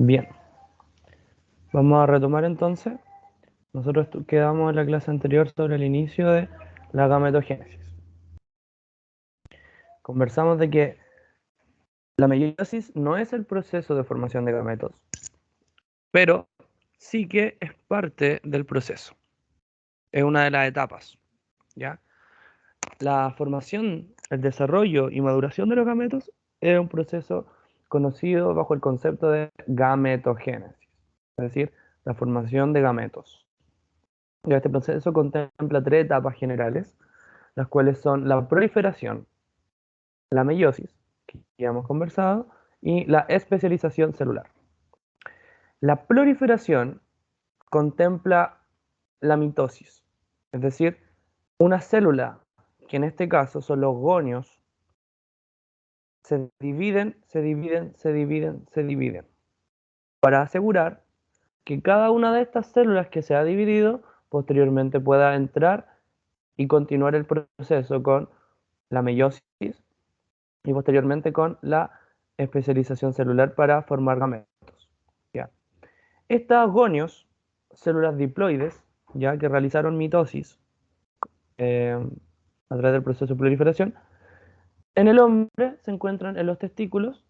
Bien, vamos a retomar entonces. Nosotros quedamos en la clase anterior sobre el inicio de la gametogénesis. Conversamos de que la meiosis no es el proceso de formación de gametos, pero sí que es parte del proceso. Es una de las etapas, ¿ya? La formación, el desarrollo y maduración de los gametos es un proceso conocido bajo el concepto de gametogénesis, es decir, la formación de gametos. Ya este proceso contempla tres etapas generales, las cuales son la proliferación, la meiosis, que ya hemos conversado, y la especialización celular. La proliferación contempla la mitosis, es decir, una célula, que en este caso son los gonios, se dividen, para asegurar que cada una de estas células que se ha dividido posteriormente pueda entrar y continuar el proceso con la meiosis y posteriormente con la especialización celular para formar gametos. ¿Ya? Estas gonios, células diploides, ya que realizaron mitosis eh, a través del proceso de proliferación, en el hombre se encuentran en los testículos,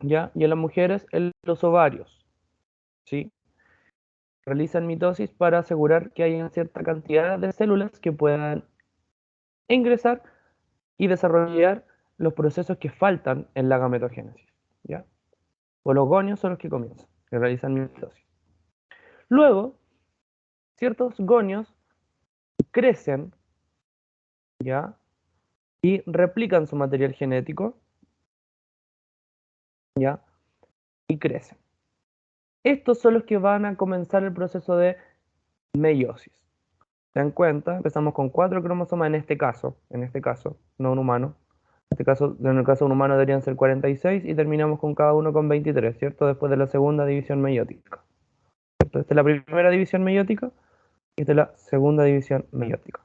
¿ya? Y en las mujeres en los ovarios, ¿sí? Realizan mitosis para asegurar que haya cierta cantidad de células que puedan ingresar y desarrollar los procesos que faltan en la gametogénesis, ¿ya? O los gonios son los que comienzan, que realizan mitosis. Luego, ciertos gonios crecen, ¿ya? Y replican su material genético, ¿ya? Y crecen. Estos son los que van a comenzar el proceso de meiosis. ¿Se dan cuenta? Empezamos con 4 cromosomas en este caso, no un humano. En el caso de un humano deberían ser 46 y terminamos con cada uno con 23, ¿cierto? Después de la segunda división meiótica. ¿Cierto? Esta es la primera división meiótica y esta es la segunda división meiótica.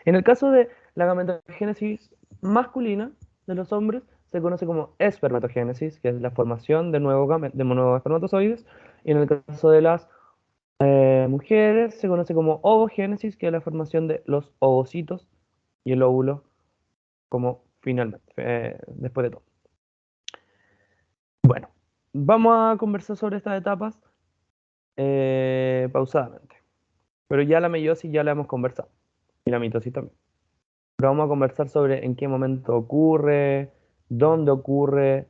En el caso de la gametogénesis masculina de los hombres, se conoce como espermatogénesis, que es la formación de nuevos espermatozoides, y en el caso de las mujeres se conoce como ovogénesis, que es la formación de los ovocitos y el óvulo como finalmente, después de todo. Bueno, vamos a conversar sobre estas etapas pausadamente, pero ya la meiosis ya la hemos conversado, y la mitosis también. Pero vamos a conversar sobre en qué momento ocurre, dónde ocurre,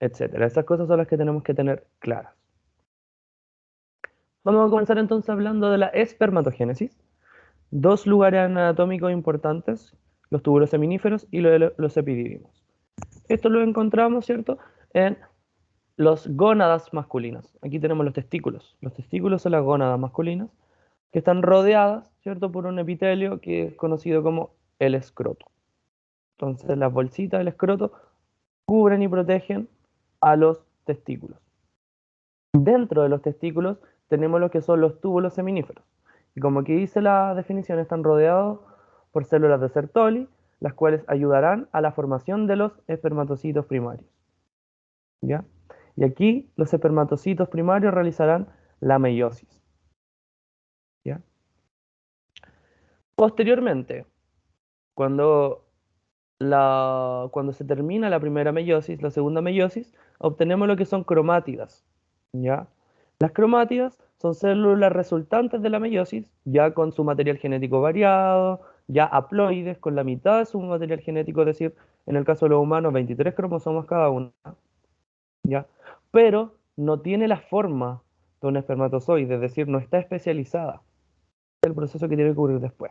etcétera. Esas cosas son las que tenemos que tener claras. Vamos a comenzar entonces hablando de la espermatogénesis. Dos lugares anatómicos importantes, los túbulos seminíferos y los epidídimos. Esto lo encontramos, ¿cierto?, en los gónadas masculinas. Aquí tenemos los testículos. Los testículos son las gónadas masculinas que están rodeadas, ¿cierto?, por un epitelio que es conocido como el escroto. Entonces las bolsitas del escroto cubren y protegen a los testículos. Dentro de los testículos tenemos lo que son los túbulos seminíferos. Y como aquí dice la definición, están rodeados por células de Sertoli, las cuales ayudarán a la formación de los espermatocitos primarios. ¿Ya? Y aquí los espermatocitos primarios realizarán la meiosis. ¿Ya? Posteriormente, cuando cuando se termina la primera meiosis, la segunda meiosis, obtenemos lo que son cromátidas, ¿ya? Las cromátidas son células resultantes de la meiosis, ya con su material genético variado, ya haploides, con la mitad de su material genético, es decir, en el caso de los humanos, 23 cromosomas cada una, ¿ya? Pero no tiene la forma de un espermatozoide, es decir, no está especializada. Es el proceso que tiene que ocurrir después.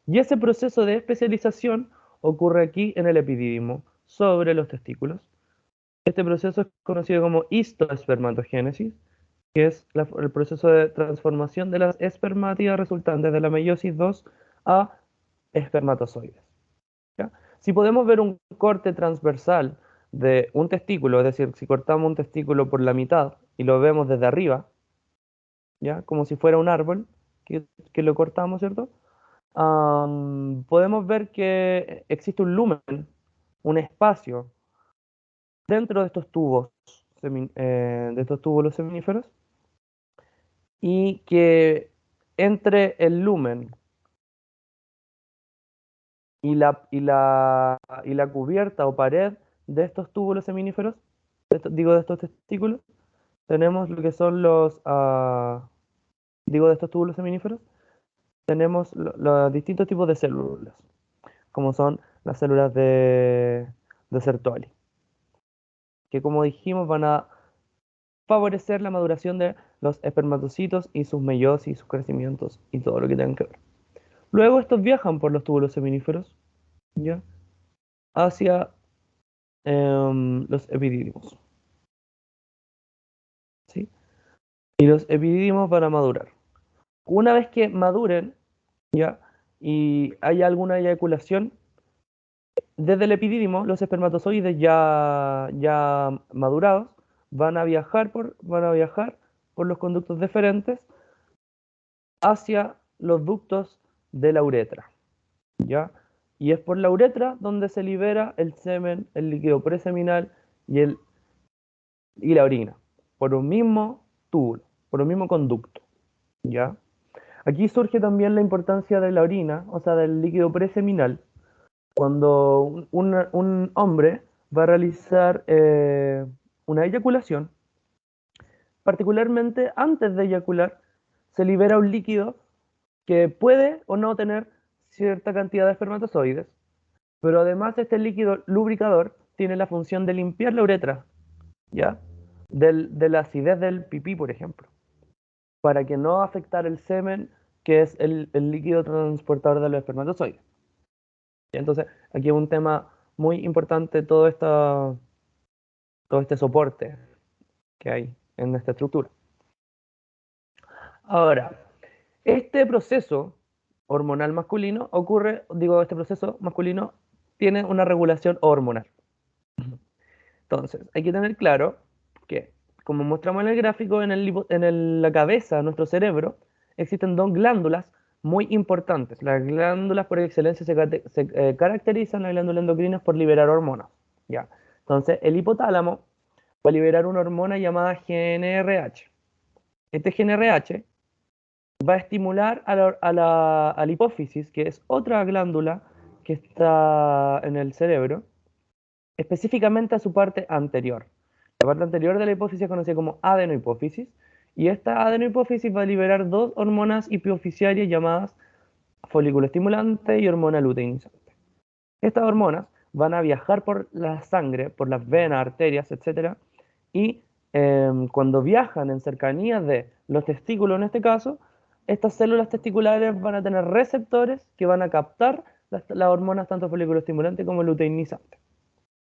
Y ese proceso de especialización ocurre aquí en el epidídimo, sobre los testículos. Este proceso es conocido como histoespermatogénesis, que es el proceso de transformación de las espermátidas resultantes de la meiosis 2 a espermatozoides. ¿Ya? Si podemos ver un corte transversal de un testículo, es decir, si cortamos un testículo por la mitad y lo vemos desde arriba, ¿ya? Como si fuera un árbol que lo cortamos, ¿cierto? Podemos ver que existe un lumen, un espacio dentro de estos tubos de estos túbulos seminíferos, y que entre el lumen y la cubierta o pared de estos túbulos seminíferos, de estos testículos, tenemos lo que son de estos túbulos seminíferos, tenemos los distintos tipos de células, como son las células de Sertoli, que como dijimos van a favorecer la maduración de los espermatocitos y sus meiosis, sus crecimientos y todo lo que tengan que ver. Luego estos viajan por los túbulos seminíferos, ¿ya? Hacia los epidídimos, ¿sí? Y los epidídimos van a madurar. Una vez que maduren, ¿ya? Y hay alguna eyaculación, desde el epidídimo, los espermatozoides ya madurados van a viajar por los conductos deferentes hacia los ductos de la uretra, ¿ya? Y es por la uretra donde se libera el semen, el líquido preseminal y la orina, por un mismo túbulo, por un mismo conducto, ¿ya? Aquí surge también la importancia de la orina, o sea, del líquido preseminal, cuando un hombre va a realizar una eyaculación. Particularmente antes de eyacular, se libera un líquido que puede o no tener cierta cantidad de espermatozoides, pero además este líquido lubricador tiene la función de limpiar la uretra, ¿ya? De la acidez del pipí, por ejemplo, para que no afectar el semen, que es el líquido transportador de los espermatozoides. ¿Ya? Entonces, aquí es un tema muy importante todo este soporte que hay en esta estructura. Ahora, este proceso hormonal masculino este proceso masculino tiene una regulación hormonal. Entonces, hay que tener claro que, como mostramos en el gráfico, la cabeza de nuestro cerebro existen dos glándulas muy importantes. Las glándulas por excelencia se caracterizan, las glándulas endocrinas, por liberar hormonas. ¿Ya? Entonces, el hipotálamo va a liberar una hormona llamada GnRH. Este GnRH va a estimular a la hipófisis, que es otra glándula que está en el cerebro, específicamente a su parte anterior. La parte anterior de la hipófisis es conocida como adenohipófisis, y esta adenohipófisis va a liberar dos hormonas hipooficiarias llamadas folículo estimulante y hormona luteinizante. Estas hormonas van a viajar por la sangre, por las venas, arterias, etc. Y cuando viajan en cercanías de los testículos, en este caso, estas células testiculares van a tener receptores que van a captar las hormonas tanto folículo estimulante como luteinizante.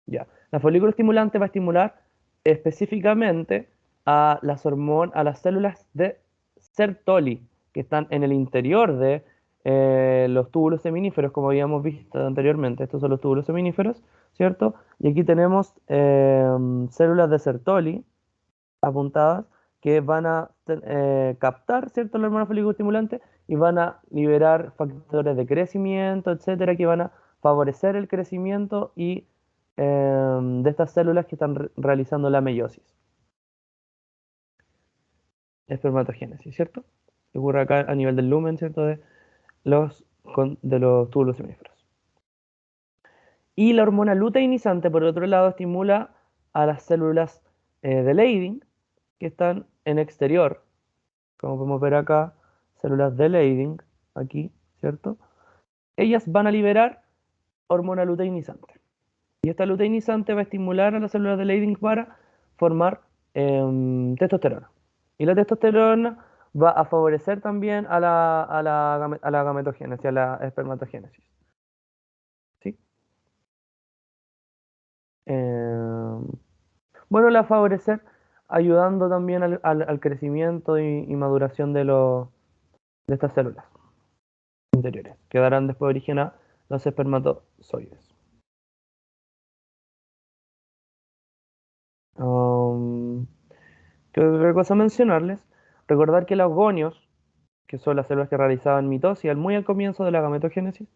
Ya. La folículo estimulante va a estimular específicamente a las células de Sertoli, que están en el interior de los túbulos seminíferos, como habíamos visto anteriormente. Estos son los túbulos seminíferos, ¿cierto? Y aquí tenemos células de Sertoli apuntadas que van a captar, ¿cierto?, la hormona folículo estimulante y van a liberar factores de crecimiento, etcétera, que van a favorecer el crecimiento de estas células que están realizando la meiosis, espermatogénesis, ¿cierto? Que ocurre acá a nivel del lumen, ¿cierto? De los túbulos seminíferos. Y la hormona luteinizante, por otro lado, estimula a las células de Leydig, que están en exterior, como podemos ver acá, células de Leydig, aquí, ¿cierto? Ellas van a liberar hormona luteinizante. Y esta luteinizante va a estimular a las células de Leydig para formar testosterona. Y la testosterona va a favorecer también a la gametogénesis, a la espermatogénesis. ¿Sí? Em, bueno, la va a favorecer ayudando también al crecimiento y maduración de estas células interiores, que darán después origen a los espermatozoides. Um, ¿Qué otra cosa mencionarles? Recordar que los gonios, que son las células que realizaban mitosis muy al comienzo de la gametogénesis,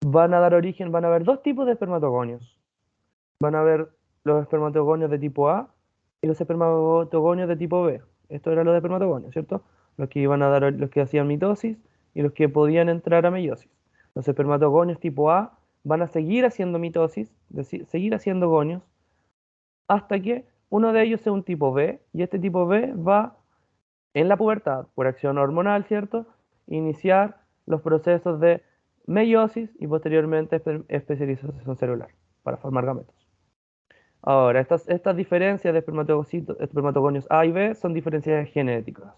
van a haber dos tipos de espermatogonios. Van a haber los espermatogonios de tipo A y los espermatogonios de tipo B. Estos eran los espermatogonios, ¿cierto? Los que iban a dar, los que hacían mitosis y los que podían entrar a meiosis. Los espermatogonios tipo A van a seguir haciendo mitosis, seguir haciendo gonios, hasta que uno de ellos sea un tipo B, y este tipo B va en la pubertad, por acción hormonal, ¿cierto? Iniciar los procesos de meiosis y posteriormente especialización celular para formar gametos. Ahora, estas diferencias de espermatogonios A y B son diferencias genéticas,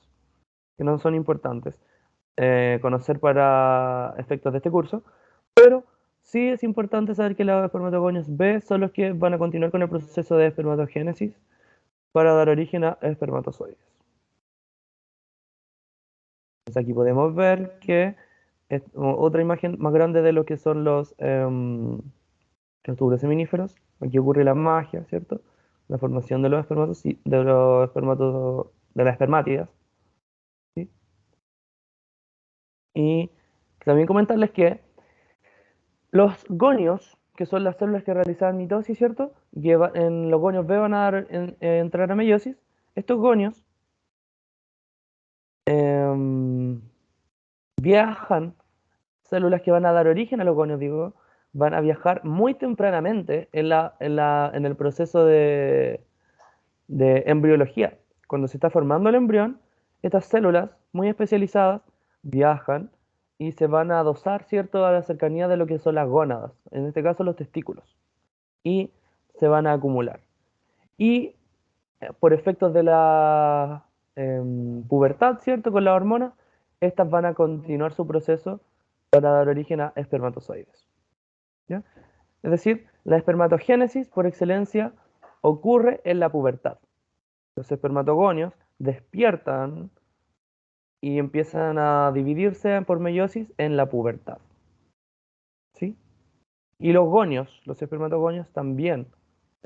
que no son importantes conocer para efectos de este curso, pero sí es importante saber que los espermatogonios B son los que van a continuar con el proceso de espermatogénesis para dar origen a espermatozoides. Entonces aquí podemos ver que es otra imagen más grande de lo que son los tubos seminíferos. Aquí ocurre la magia, ¿cierto? La formación de los de las espermátidas, ¿sí? Y también comentarles que los gonios, que son las células que realizan mitosis, ¿cierto? En los gonios B van a entrar a meiosis. Estos gonios em, viajan, células que van a dar origen a los gonios, digo, van a viajar muy tempranamente en el proceso de embriología. Cuando se está formando el embrión, estas células muy especializadas viajan y se van a adosar, ¿cierto?, a la cercanía de lo que son las gónadas, en este caso los testículos, y se van a acumular. Y por efectos de la pubertad, ¿cierto?, con la hormona, estas van a continuar su proceso para dar origen a espermatozoides. ¿Ya? Es decir, la espermatogénesis por excelencia ocurre en la pubertad. Los espermatogonios despiertan y empiezan a dividirse por meiosis en la pubertad. ¿Sí? Y los gonios, los espermatogonios también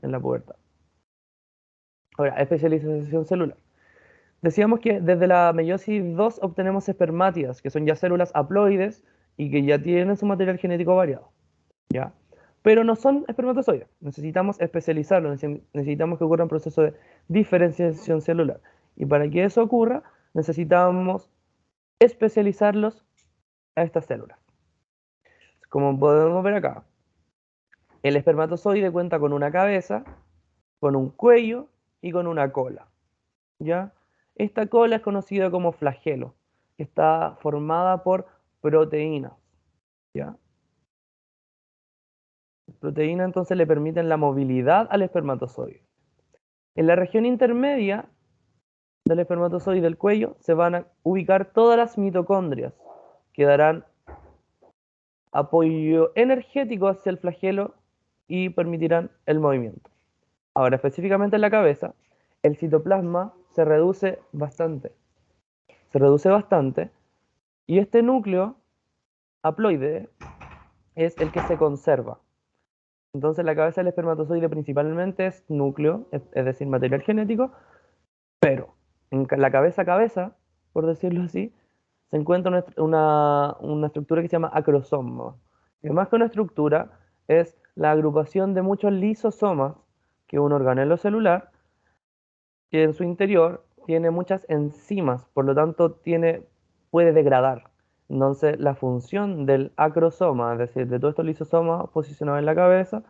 en la pubertad. Ahora, especialización celular. Decíamos que desde la meiosis 2 obtenemos espermátidas, que son ya células haploides y que ya tienen su material genético variado. ¿Ya? Pero no son espermatozoides. Necesitamos especializarlos, necesitamos que ocurra un proceso de diferenciación celular. Y para que eso ocurra, necesitamos especializarlos a estas células. Como podemos ver acá, el espermatozoide cuenta con una cabeza, con un cuello y con una cola. ¿Ya? Esta cola es conocida como flagelo, que está formada por proteínas. ¿Ya? Las proteínas entonces le permiten la movilidad al espermatozoide. En la región intermedia del espermatozoide del cuello se van a ubicar todas las mitocondrias que darán apoyo energético hacia el flagelo y permitirán el movimiento. Ahora, específicamente en la cabeza, el citoplasma se reduce bastante. Se reduce bastante y este núcleo haploide es el que se conserva. Entonces la cabeza del espermatozoide principalmente es núcleo, es decir, material genético, pero en la cabeza a cabeza, por decirlo así, se encuentra una estructura que se llama acrosoma. Que más que una estructura, es la agrupación de muchos lisosomas, que es un organelo celular, que en su interior tiene muchas enzimas, por lo tanto puede degradar. Entonces, la función del acrosoma, es decir, de todos estos lisosomas posicionados en la cabeza,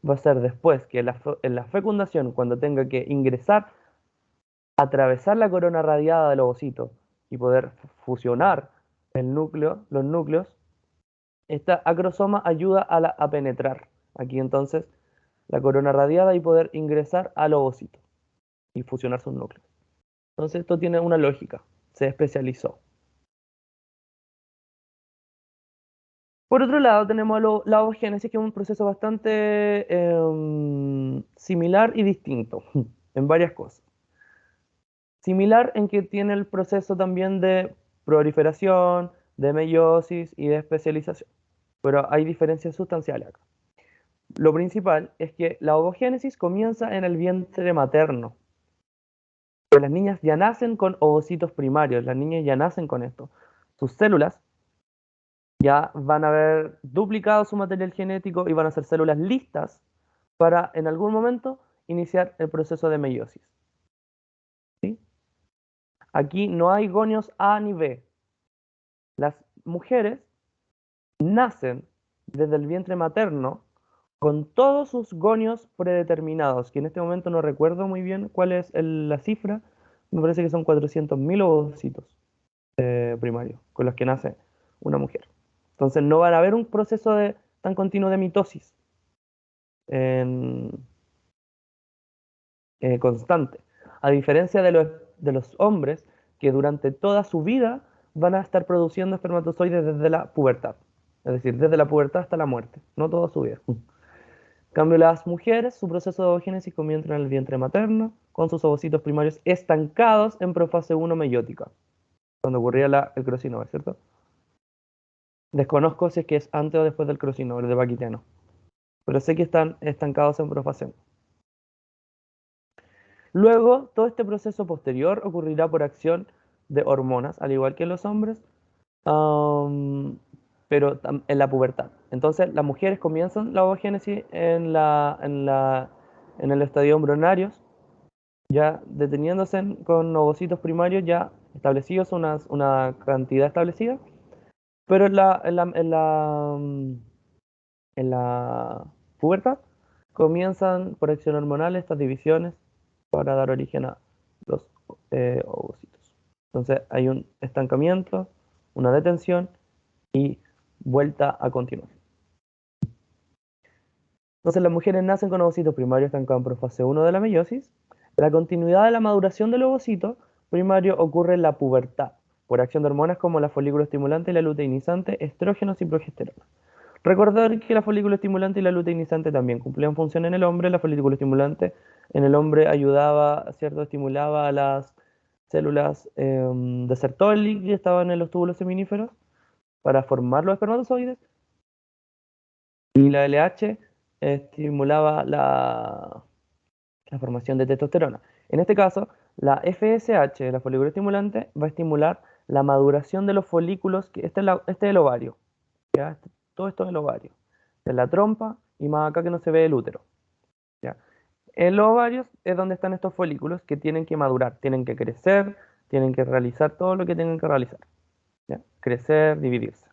va a ser después que en la fecundación, cuando tenga que ingresar, atravesar la corona radiada del ovocito y poder fusionar los núcleos, esta acrosoma ayuda a penetrar aquí entonces la corona radiada y poder ingresar al ovocito y fusionar sus núcleos. Entonces esto tiene una lógica, se especializó. Por otro lado tenemos la ovogénesis, que es un proceso bastante similar y distinto en varias cosas. Similar en que tiene el proceso también de proliferación, de meiosis y de especialización, pero hay diferencias sustanciales acá. Lo principal es que la ovogénesis comienza en el vientre materno. Las niñas ya nacen con ovocitos primarios, las niñas ya nacen con esto. Sus células ya van a haber duplicado su material genético y van a ser células listas para en algún momento iniciar el proceso de meiosis. Aquí no hay gonios A ni B. Las mujeres nacen desde el vientre materno con todos sus gonios predeterminados, que en este momento no recuerdo muy bien cuál es la cifra, me parece que son 400.000 ovocitos primarios con los que nace una mujer. Entonces no van a haber un proceso tan continuo de mitosis en, constante, a diferencia de los hombres que durante toda su vida van a estar produciendo espermatozoides desde la pubertad, es decir, desde la pubertad hasta la muerte, no toda su vida. En cambio, las mujeres, su proceso de ovogénesis comienza en el vientre materno, con sus ovocitos primarios estancados en profase 1 meiótica, cuando ocurría el crosing over, ¿cierto? Desconozco si es que es antes o después del crosing over de Paquitiano, pero sé que están estancados en profase 1. Luego, todo este proceso posterior ocurrirá por acción de hormonas, al igual que en los hombres, pero en la pubertad. Entonces, las mujeres comienzan la ovogénesis en el estadio embrionarios, ya deteniéndose con ovocitos primarios ya establecidos, una cantidad establecida, pero en la pubertad comienzan por acción hormonal estas divisiones para dar origen a los ovocitos. Entonces hay un estancamiento, una detención y vuelta a continuar. Entonces las mujeres nacen con ovocitos primarios estancados en fase 1 de la meiosis. La continuidad de la maduración del ovocito primario ocurre en la pubertad, por acción de hormonas como la folículo estimulante y la luteinizante, estrógenos y progesterona. Recordar que la folículo estimulante y la luteinizante también cumplían función en el hombre. La folículo estimulante en el hombre ayudaba, ¿cierto? Estimulaba a las células de Sertoli que estaban en los túbulos seminíferos para formar los espermatozoides. Y la LH estimulaba la formación de testosterona. En este caso, la FSH, la folículo estimulante, va a estimular la maduración de los folículos, que este es el ovario. ¿Ya? Todo esto es el ovario. De la trompa y más acá que no se ve el útero. ¿Ya? En los ovarios es donde están estos folículos que tienen que madurar, tienen que crecer, tienen que realizar todo lo que tienen que realizar. ¿Ya? Crecer, dividirse.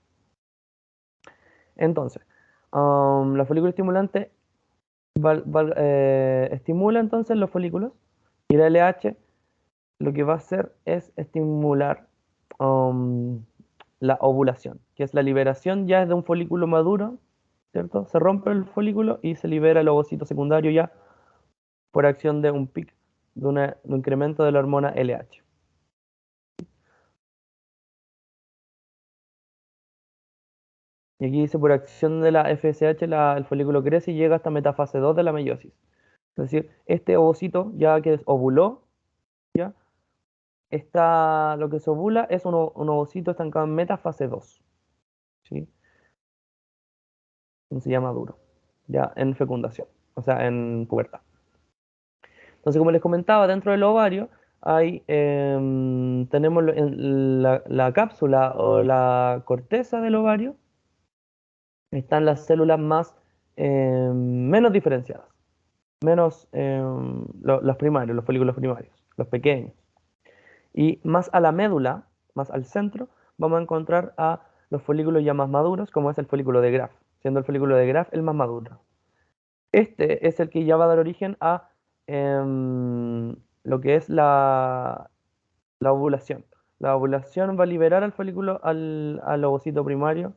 Entonces, la folícula estimulante estimula entonces los folículos y la LH lo que va a hacer es estimular la ovulación, que es la liberación ya de un folículo maduro, ¿cierto? Se rompe el folículo y se libera el ovocito secundario ya por acción de un pic, de un incremento de la hormona LH. Y aquí dice, por acción de la FSH, el folículo crece y llega hasta metafase 2 de la meiosis. Es decir, este ovocito ya que ovuló, ya, lo que se ovula es un ovocito estancado en metafase 2. ¿Sí? Se llama duro, ya en fecundación, o sea, en pubertad. Entonces, como les comentaba, dentro del ovario tenemos la cápsula o la corteza del ovario, están las células menos diferenciadas, menos los primarios, los folículos primarios, los pequeños. Y más a la médula, más al centro, vamos a encontrar a los folículos ya más maduros, como es el folículo de Graf, siendo el folículo de Graf el más maduro. Este es el que ya va a dar origen a lo que es la ovulación. La ovulación va a liberar al folículo, al ovocito primario,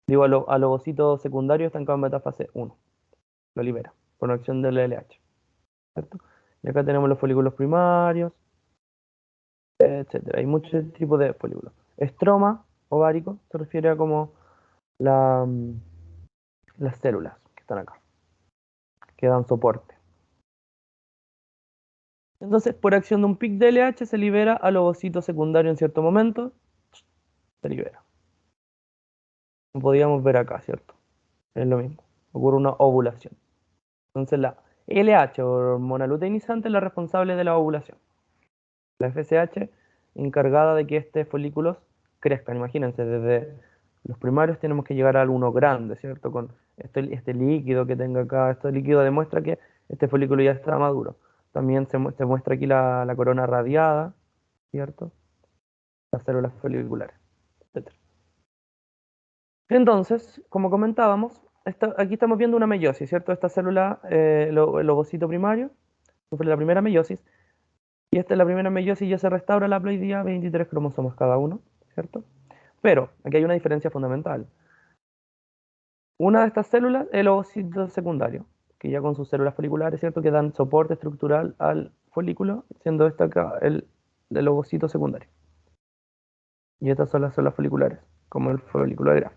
digo, al ovocito secundario estancado en metafase 1. Lo libera por acción del LH. ¿Cierto? Y acá tenemos los folículos primarios, etcétera. Hay muchos tipos de folículos. Estroma ovárico se refiere a como las células que están acá, que dan soporte. Entonces, por acción de un pic de LH se libera al ovocito secundario en cierto momento, se libera. Como podíamos ver acá, ¿cierto? Es lo mismo. Ocurre una ovulación. Entonces, la LH, hormona luteinizante, es la responsable de la ovulación. La FSH, encargada de que estos folículos crezcan. Imagínense, desde los primarios tenemos que llegar a uno grande, ¿cierto? Con este líquido que tenga acá. Este líquido demuestra que este folículo ya está maduro. También se muestra aquí la corona radiada, ¿cierto? las células foliculares, etc. Entonces, como comentábamos, aquí estamos viendo una meiosis, ¿cierto? Esta célula, el ovocito primario, sufre la primera meiosis, y esta es la primera meiosis, ya se restaura la haploidía, 23 cromosomas cada uno, ¿cierto? Pero aquí hay una diferencia fundamental. Una de estas células es el ovocito secundario, que ya con sus células foliculares, ¿cierto? Que dan soporte estructural al folículo, siendo esta acá el ovocito secundario. Y estas son las células foliculares, como el folículo de Graf.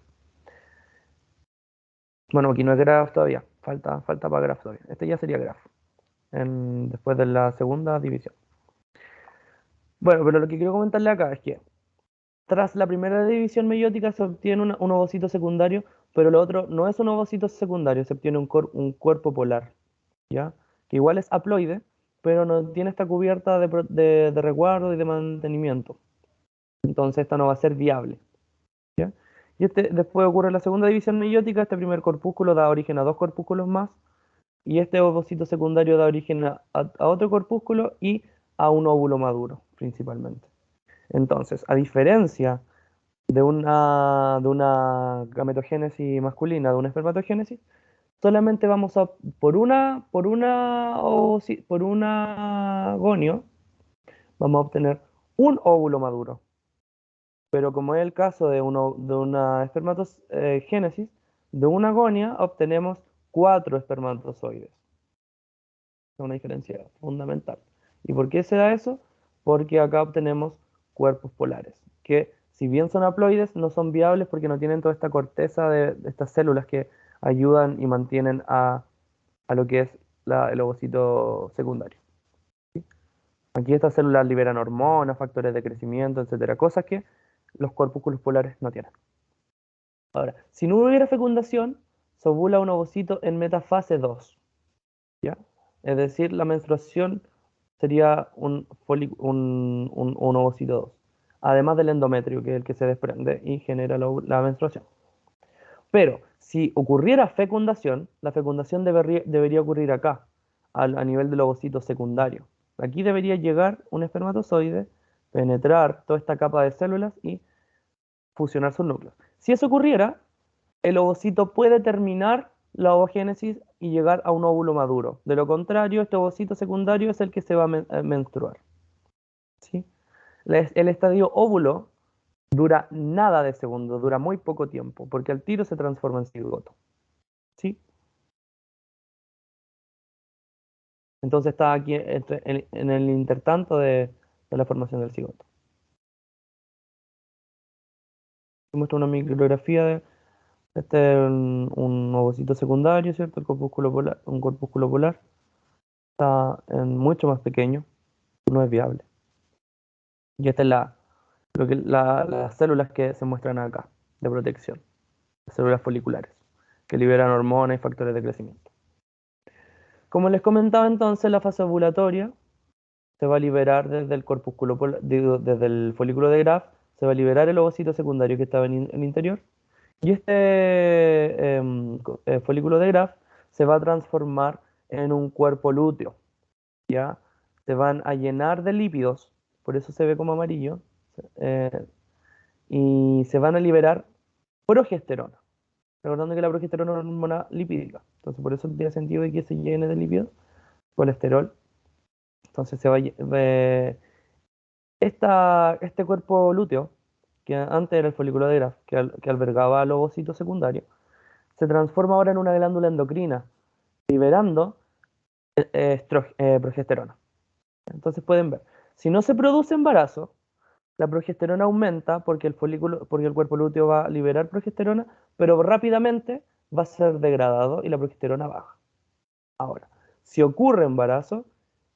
Bueno, aquí no es Graf todavía, falta para Graf todavía. Este ya sería Graf, después de la segunda división. Bueno, pero lo que quiero comentarle acá es que tras la primera división meiótica se obtiene un ovocito secundario, pero lo otro no es un ovocito secundario, se obtiene un cuerpo polar, ¿ya? Que igual es haploide, pero no tiene esta cubierta de resguardo y de mantenimiento. Entonces esta no va a ser viable, ¿ya? Y después ocurre la segunda división meiótica, este primer corpúsculo da origen a dos corpúsculos más, y este ovocito secundario da origen a otro corpúsculo y a un óvulo maduro, principalmente. Entonces, a diferencia de una gametogénesis masculina, de una espermatogénesis, solamente vamos a, por una gonio, vamos a obtener un óvulo maduro. Pero como es el caso de una espermatogénesis, de una gonia obtenemos 4 espermatozoides. Es una diferencia fundamental. ¿Y por qué se da eso? Porque acá obtenemos cuerpos polares, que si bien son haploides, no son viables porque no tienen toda esta corteza de estas células que ayudan y mantienen a lo que es el ovocito secundario. ¿Sí? Aquí estas células liberan hormonas, factores de crecimiento, etcétera, cosas que los corpúsculos polares no tienen. Ahora, si no hubiera fecundación, se ovula un ovocito en metafase 2, ¿ya? Es decir, la menstruación sería un ovocito 2, además del endometrio, que es el que se desprende y genera la menstruación. Pero si ocurriera fecundación, la fecundación debería ocurrir acá, a nivel del ovocito secundario. Aquí debería llegar un espermatozoide, penetrar toda esta capa de células y fusionar sus núcleos. Si eso ocurriera, el ovocito puede terminar la ovogénesis y llegar a un óvulo maduro. De lo contrario, este ovocito secundario es el que se va a menstruar. ¿Sí? El estadio óvulo dura nada de segundo, dura muy poco tiempo, porque al tiro se transforma en cigoto. ¿Sí? Entonces está aquí en el intertanto de la formación del cigoto. Muestra una micrografía de un ovocito secundario, ¿cierto? El corpúsculo polar, un corpúsculo polar. Está mucho más pequeño, no es viable. Y esta es las células que se muestran acá, de protección, las células foliculares, que liberan hormonas y factores de crecimiento. Como les comentaba entonces, la fase ovulatoria se va a liberar desde el corpúsculo, desde el folículo de Graf, se va a liberar el ovocito secundario que estaba en el interior, y este folículo de Graf se va a transformar en un cuerpo lúteo, ¿ya? Se van a llenar de lípidos, por eso se ve como amarillo, eh, y se van a liberar progesterona. Recordando que la progesterona es una hormona lipídica, entonces por eso tiene sentido de que se llene de lípidos, colesterol. Entonces este cuerpo lúteo, que antes era el folículo de Graf, que albergaba al ovocito secundario, se transforma ahora en una glándula endocrina, liberando progesterona. Entonces pueden ver, si no se produce embarazo, la progesterona aumenta porque el cuerpo lúteo va a liberar progesterona, pero rápidamente va a ser degradado y la progesterona baja. Ahora, si ocurre embarazo,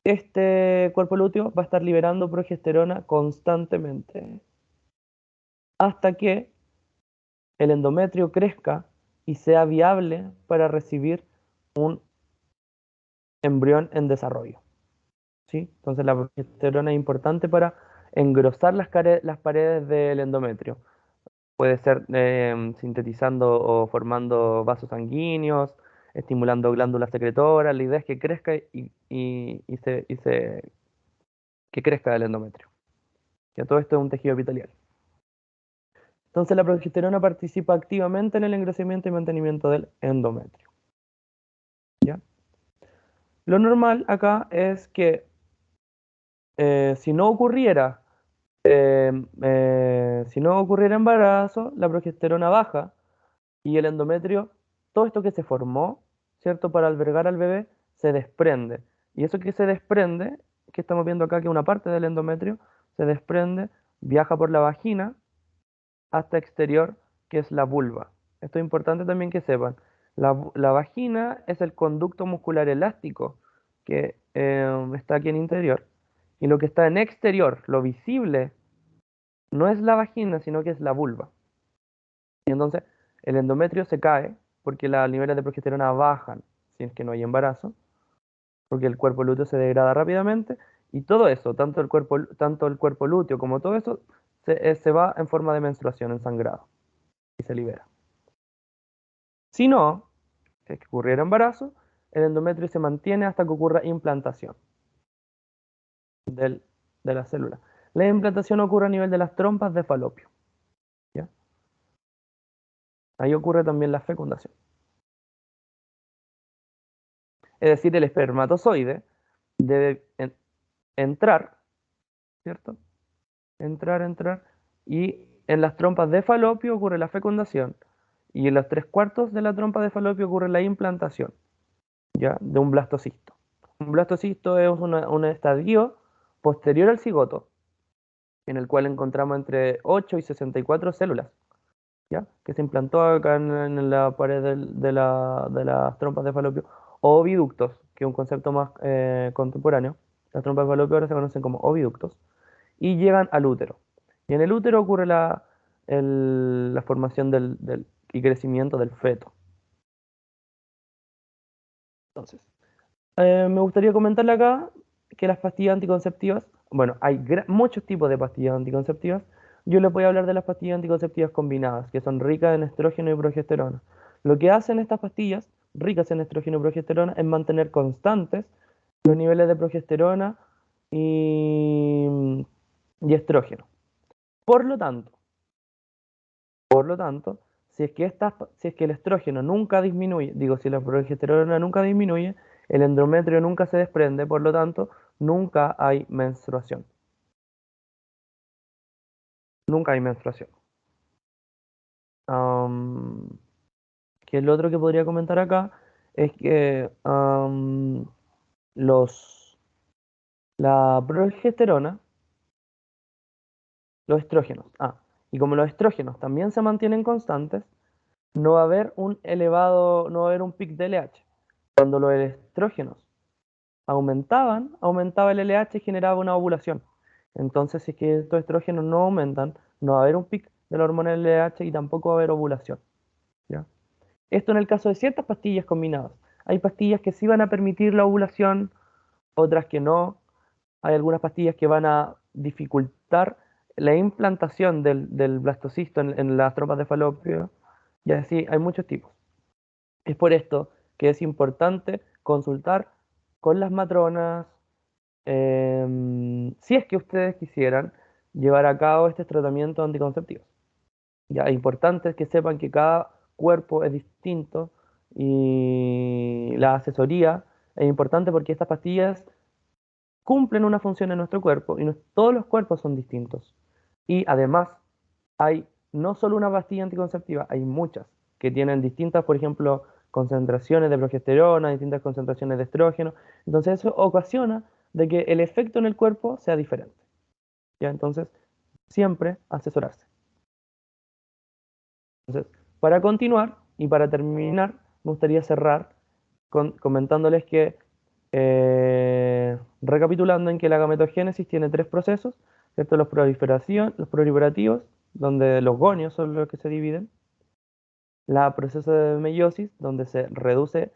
este cuerpo lúteo va a estar liberando progesterona constantemente hasta que el endometrio crezca y sea viable para recibir un embrión en desarrollo. ¿Sí? Entonces la progesterona es importante para engrosar las paredes del endometrio. Puede ser sintetizando o formando vasos sanguíneos, estimulando glándulas secretoras. La idea es que crezca que crezca el endometrio. Ya todo esto es un tejido epitelial. Entonces la progesterona participa activamente en el engrosamiento y mantenimiento del endometrio. ¿Ya? Lo normal acá es que si no ocurriera embarazo, la progesterona baja y el endometrio, todo esto que se formó, ¿cierto? Para albergar al bebé, se desprende. Y eso que se desprende, que estamos viendo acá, que una parte del endometrio se desprende, viaja por la vagina hasta exterior, que es la vulva. Esto es importante también que sepan. La vagina es el conducto muscular elástico que está aquí en interior. Y lo que está en exterior, lo visible, no es la vagina, sino que es la vulva. Y entonces el endometrio se cae porque los niveles de progesterona bajan si es que no hay embarazo, porque el cuerpo lúteo se degrada rápidamente y todo eso, tanto el cuerpo lúteo como todo eso, se va en forma de menstruación, en sangrado, y se libera. Si no, si es que ocurriera embarazo, el endometrio se mantiene hasta que ocurra implantación del- de la célula. La implantación ocurre a nivel de las trompas de falopio, ¿ya? Ahí ocurre también la fecundación. Es decir, el espermatozoide debe entrar, ¿cierto? Entrar, y en las trompas de falopio ocurre la fecundación, y en los 3/4 de la trompa de falopio ocurre la implantación, ¿ya? De un blastocisto. Un blastocisto es un estadio posterior al cigoto, en el cual encontramos entre 8 y 64 células, ¿ya? Que se implantó acá en la pared de las trompas de falopio, o oviductos, que es un concepto más contemporáneo. Las trompas de falopio ahora se conocen como oviductos, y llegan al útero. Y en el útero ocurre la formación y crecimiento del feto. Entonces, me gustaría comentarle acá que las pastillas anticonceptivas, bueno, hay muchos tipos de pastillas anticonceptivas. Yo les voy a hablar de las pastillas anticonceptivas combinadas, que son ricas en estrógeno y progesterona. Lo que hacen estas pastillas, ricas en estrógeno y progesterona, es mantener constantes los niveles de progesterona y estrógeno. Por lo tanto, si es que el estrógeno nunca disminuye, digo, si la progesterona nunca disminuye, el endometrio nunca se desprende, por lo tanto, nunca hay menstruación. Nunca hay menstruación. Am, que lo otro que podría comentar acá es que los, la progesterona, los estrógenos, y como los estrógenos también se mantienen constantes, no va a haber no va a haber un pic de LH. Cuando los estrógenos aumentaba el LH y generaba una ovulación. Entonces, si es que estos estrógenos no aumentan, no va a haber un pic de la hormona LH y tampoco va a haber ovulación, ¿ya? Esto en el caso de ciertas pastillas combinadas. Hay pastillas que sí van a permitir la ovulación, otras que no. Hay algunas pastillas que van a dificultar la implantación del blastocisto en las trompas de falopio, y así hay muchos tipos. Es por esto que es importante consultar con las matronas, si es que ustedes quisieran llevar a cabo este tratamiento anticonceptivo. Ya es importante que sepan que cada cuerpo es distinto y la asesoría es importante porque estas pastillas cumplen una función en nuestro cuerpo y todos los cuerpos son distintos. Y además hay no solo una pastilla anticonceptiva, hay muchas que tienen distintas, por ejemplo, concentraciones de progesterona, distintas concentraciones de estrógeno. Entonces eso ocasiona de que el efecto en el cuerpo sea diferente. ¿Ya? Entonces, siempre asesorarse. Entonces, para continuar y para terminar, me gustaría cerrar comentándoles que, recapitulando en que la gametogénesis tiene tres procesos, ¿cierto? Los proliferativos, donde los gonios son los que se dividen, la proceso de meiosis, donde se reduce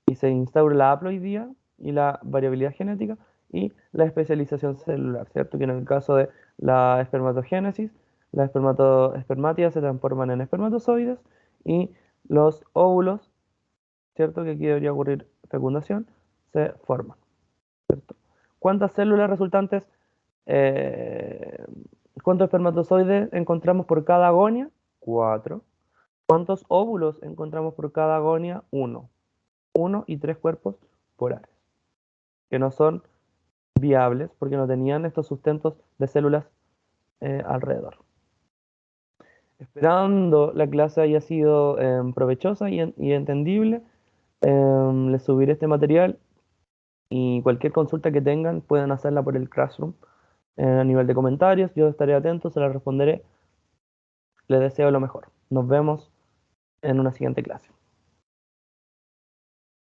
y se instaura la haploidía y la variabilidad genética, y la especialización celular, ¿cierto? Que en el caso de la espermatogénesis, las espermátidas se transforman en espermatozoides y los óvulos, ¿cierto? Que aquí debería ocurrir fecundación, se forman, ¿cierto? ¿Cuántas células resultantes eh, ¿Cuántos espermatozoides encontramos por cada agonia? 4. ¿Cuántos óvulos encontramos por cada agonia? 1. 1 y 3 cuerpos polares, que no son viables porque no tenían estos sustentos de células alrededor. Esperando la clase haya sido provechosa y entendible, les subiré este material y cualquier consulta que tengan pueden hacerla por el Classroom a nivel de comentarios. Yo estaré atento, se la responderé. Les deseo lo mejor. Nos vemos en una siguiente clase.